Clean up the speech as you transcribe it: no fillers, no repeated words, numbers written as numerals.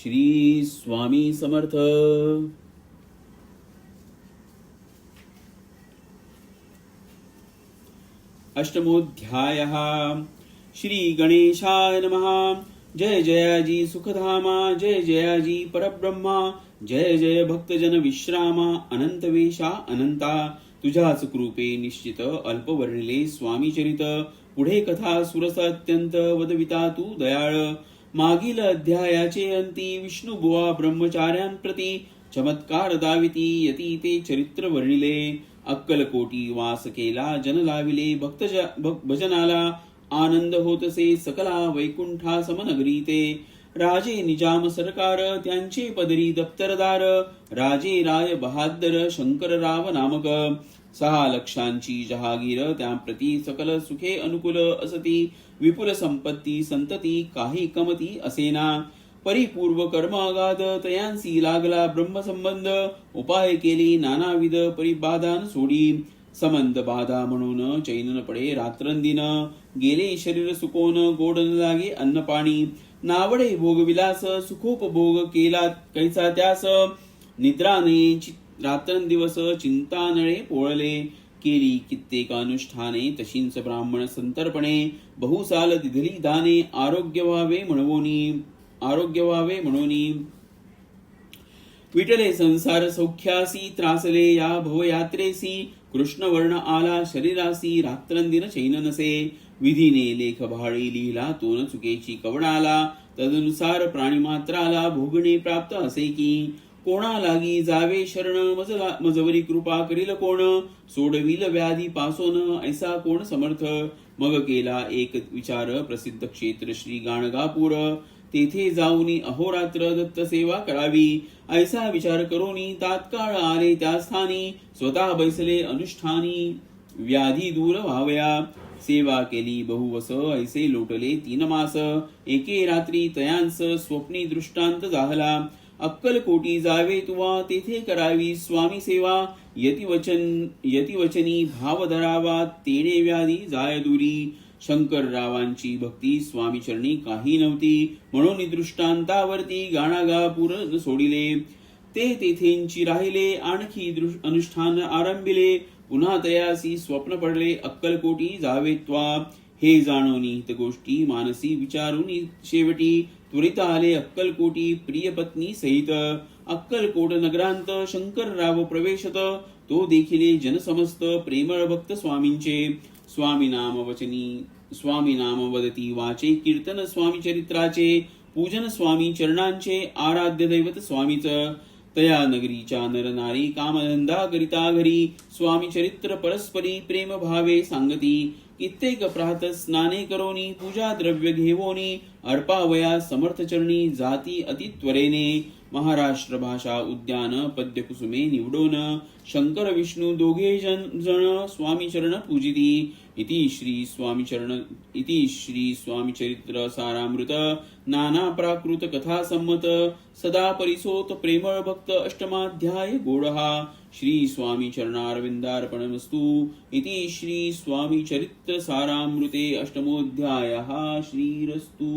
श्री स्वामी समर्थ. अष्टमोऽध्यायः. श्री गणेशाय नमः. जय जयाजी सुखधामा, जय जयाजी परब्रह्मा, जय जय भक्तजन विश्रामा, अनंत वेशा अनंता. तुझ्याच कृपे निश्चित अल्पवर्णिले स्वामी चरित. पुढे कथा सुरस अत्यंत वदविता तू दयाळ. मागील अध्यायाचे अंती विष्णुबुवा ब्रह्मचार्यांप्रती चमत्कार दाविती यती ते चरित्र वर्णिले. अक्कलकोटी वास केला जन लाविले भजनाला. आनंद होतसे सकला वैकुंठा समनगरी ते. राजे निजाम सरकार त्यांचे पदरी दप्तरदार. राजे राय बहादर शंकरराव नामक. 6 लक्षांची जहागीर त्याप्रती सकल सुखे अनुकूल असती. विपुल संपत्ती संतती काही कमती असेना. परिपूर्व कर्म अगाध तयांसी लागला ब्रह्मसंबंध. उपाय केली नानाविध परिबाधान सोडी. संबंध बाधा म्हणून चैन पडे रात्रंदिन. गेले शरीर सुकोन गोड न लागे अन्न पाणी. नावडे भोगविलास सुखोपभोग केला कैसा त्यास. निद्राने रात्रंदिवस चिंतानळे पोळले. केली कित्येक अनुष्ठाने तशींच ब्राह्मण संतर्पणे. बहुसाल दिधली दाने आरोग्य व्हावे म्हणोनी. विटले संसार सौख्यासी त्रासले या भवयात्रेसी. कृष्णवर्ण आला शरीरासी रात्रंदिन चैन नसे. विधीने लेख भाळी लिहिला तो न चुकेची कवडाला. तदनुसार प्राणीमात्राला भोगणे प्राप्त असे की. कोणा लागी जावे शरण मजवरी कृपा करील कोण. सोडविल व्याधी पासोन ऐसा कोण समर्थ. मग केला एक विचार प्रसिद्ध क्षेत्र श्री गाणगापूर. तेथे जाऊनी अहोरात्र दत्त सेवा करावी. ऐसा विचार करोनी तात्काळ आले त्या स्थानी. स्वतः बैसले अनुष्ठानी व्याधी दूर व्हावया. सेवा केली बहुवस ऐसे लोटले 3 मास. एके रात्री तयांस स्वप्नी दृष्टांत जाहला. अक्कलकोटी जावे तुवा तेथे करावी स्वामी सेवा. यतिवचनी भाव धरावा तेणे व्याधी जाय दुरी. शंकररावांची भक्ती स्वामी चरणी काही नव्हती. म्हणून दृष्टांतावरती गाणागापूर सोडिले. ते तेथेंची राहिले आणखी अनुष्ठान आरंभिले. पुन्हा तयासी स्वप्न पडले अक्कलकोटी जावे त्वा. हे जाणोनी हित गोष्टी मानसी विचारुनी शेवटी. त्वरित आले अक्कलकोटी प्रिय पत्नी सहित. अक्कलकोट नगरांत शंकरराव प्रवेशत. तो देखिले जनसमस्त प्रेमळ भक्त स्वामींचे. स्वामी नाम वदती वाचे. कीर्तन स्वामी चरित्राचे. पूजन स्वामी चरणांचे. आराध्य दैवत स्वामीच. तया नगरीच्या नरनारी कामधंदा करिता घरी. स्वामी चरित्र परस्परी प्रेम भावे सांगती. कित्येक प्रात स्नाने करोनी पूजा द्रव्य घेवोनी. अर्पावया समर्थ चरणी जाती अतित्वरेने. महाराष्ट्र भाषा उद्यान पद्य कुसुमे निवडोन. शंकर विष्णू दोघे जण स्वामी चरण पूजिती. इति श्री स्वामी चरित्र सारामृत. नाना प्राकृत कथा संमत. सदा परिसोत प्रेमळ भक्त अष्टमाध्याय गोडहा. श्री स्वामी चरणारविंदार्पणमस्तु. इति श्री स्वामी चरित्र सारामृते अष्टमोऽध्यायः श्रीरस्तु.